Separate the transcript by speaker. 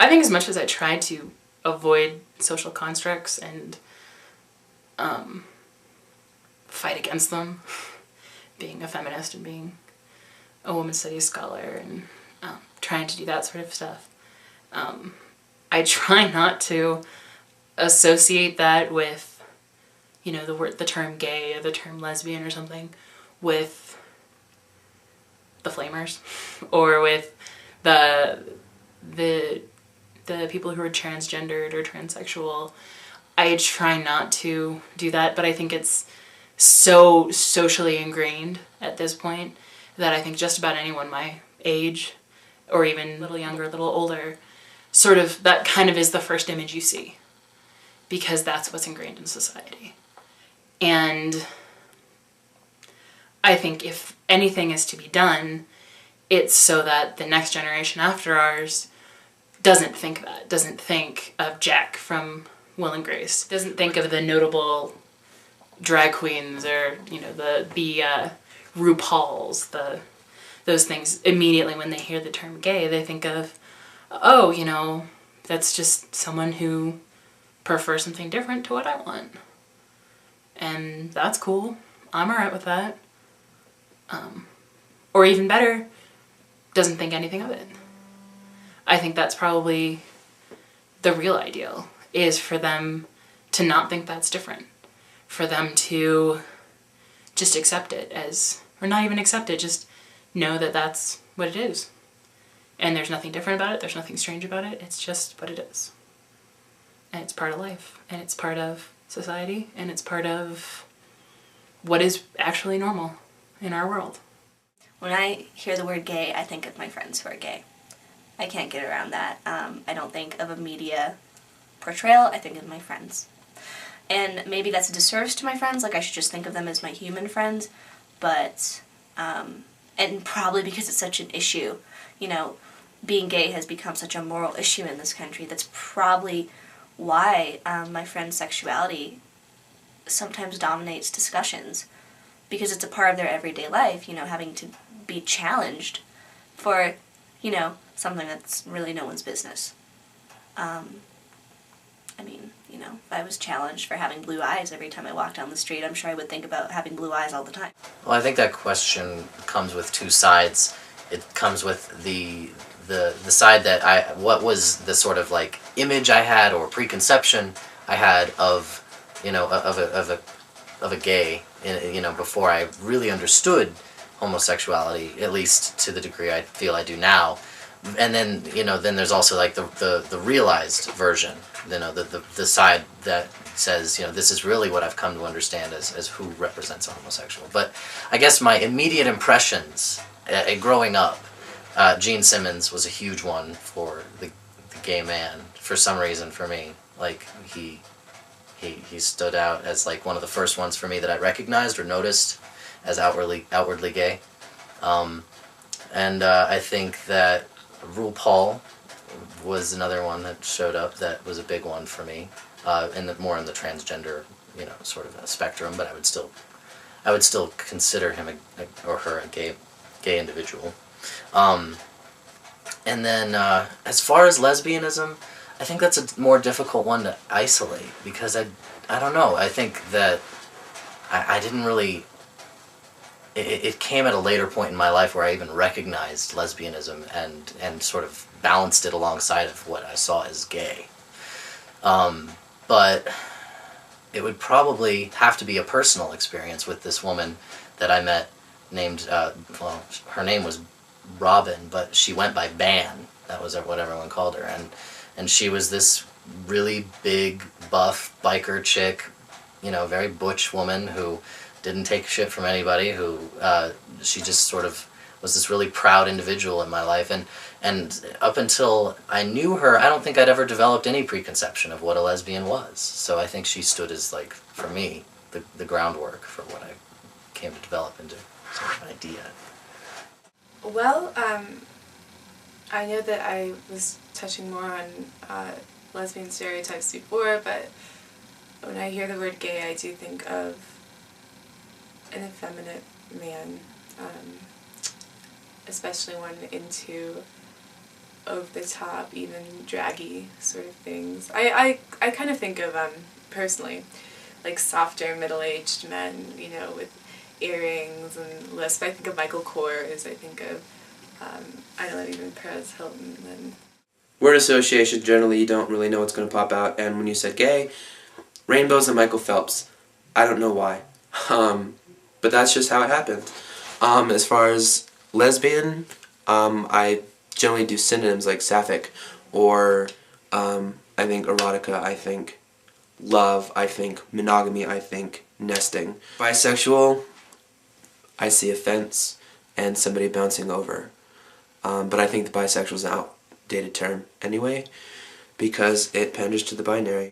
Speaker 1: I think as much as I try to avoid social constructs and fight against them, being a feminist and being a women's studies scholar and trying to do that sort of stuff, I try not to associate that with, you know, the term gay or the term lesbian or something with the flamers or with the people who are transgendered or transsexual. I try not to do that, but I think it's so socially ingrained at this point that I think just about anyone my age or even a little younger, a little older, sort of that kind of is the first image you see because that's what's ingrained in society. And I think if anything is to be done, it's so that the next generation after ours doesn't think that, doesn't think of Jack from Will and Grace, doesn't think of the notable drag queens or, you know, the RuPauls, those things. Immediately when they hear the term gay, they think of, oh, you know, that's just someone who prefers something different to what I want. And that's cool. I'm alright with that. Or even better, doesn't think anything of it. I think that's probably the real ideal, is for them to not think that's different. For them to just accept it as, or not even accept it, just know that that's what it is. And there's nothing different about it, there's nothing strange about it, it's just what it is. And it's part of life, and it's part of society, and it's part of what is actually normal in our world.
Speaker 2: When I hear the word gay, I think of my friends who are gay. I can't get around that. I don't think of a media portrayal, I think of my friends. And maybe that's a disservice to my friends, like I should just think of them as my human friends, but, and probably because it's such an issue, you know, being gay has become such a moral issue in this country, that's probably why my friend's sexuality sometimes dominates discussions, because it's a part of their everyday life, you know, having to be challenged for, you know, something that's really no one's business. I mean, you know, if I was challenged for having blue eyes every time I walked down the street, I'm sure I would think about having blue eyes all the time.
Speaker 3: Well, I think that question comes with two sides. It comes with the side that what was the sort of like image I had or preconception I had of, you know, of a gay, you know, before I really understood homosexuality, at least to the degree I feel I do now. And then, you know, then there's also like the realized version, you know, the side that says, you know, this is really what I've come to understand as who represents a homosexual. But I guess my immediate impressions growing up, Gene Simmons was a huge one for the gay man for some reason for me. Like he stood out as like one of the first ones for me that I recognized or noticed as outwardly gay. And I think that RuPaul was another one that showed up that was a big one for me, more in the transgender, you know, sort of a spectrum. But I would still consider him or her a gay individual. And then as far as lesbianism, I think that's a more difficult one to isolate because I don't know. I think that I didn't really. It came at a later point in my life where I even recognized lesbianism and sort of balanced it alongside of what I saw as gay. But it would probably have to be a personal experience with this woman that I met named, well, her name was Robin, but she went by Ban. That was what everyone called her. And she was this really big, buff, biker chick, you know, very butch woman who didn't take shit from anybody, who she just sort of was this really proud individual in my life. And up until I knew her, I don't think I'd ever developed any preconception of what a lesbian was. So I think she stood as, like, for me, the groundwork for what I came to develop into sort of an idea.
Speaker 4: Well, I know that I was touching more on lesbian stereotypes before, but when I hear the word gay, I do think of an effeminate man, especially one into over the top, even draggy sort of things. I kind of think of, personally, like softer middle-aged men, you know, with earrings and lisp. I think of Michael Kors, I think of, I don't know, even Perez Hilton. And
Speaker 5: Word association, generally you don't really know what's going to pop out, and when you said gay, rainbows and Michael Phelps. I don't know why. But that's just how it happened. As far as lesbian, I generally do synonyms like sapphic, or I think erotica, I think love, I think monogamy, I think nesting. Bisexual, I see a fence and somebody bouncing over. But I think the bisexual is an outdated term anyway, because it panders to the binary.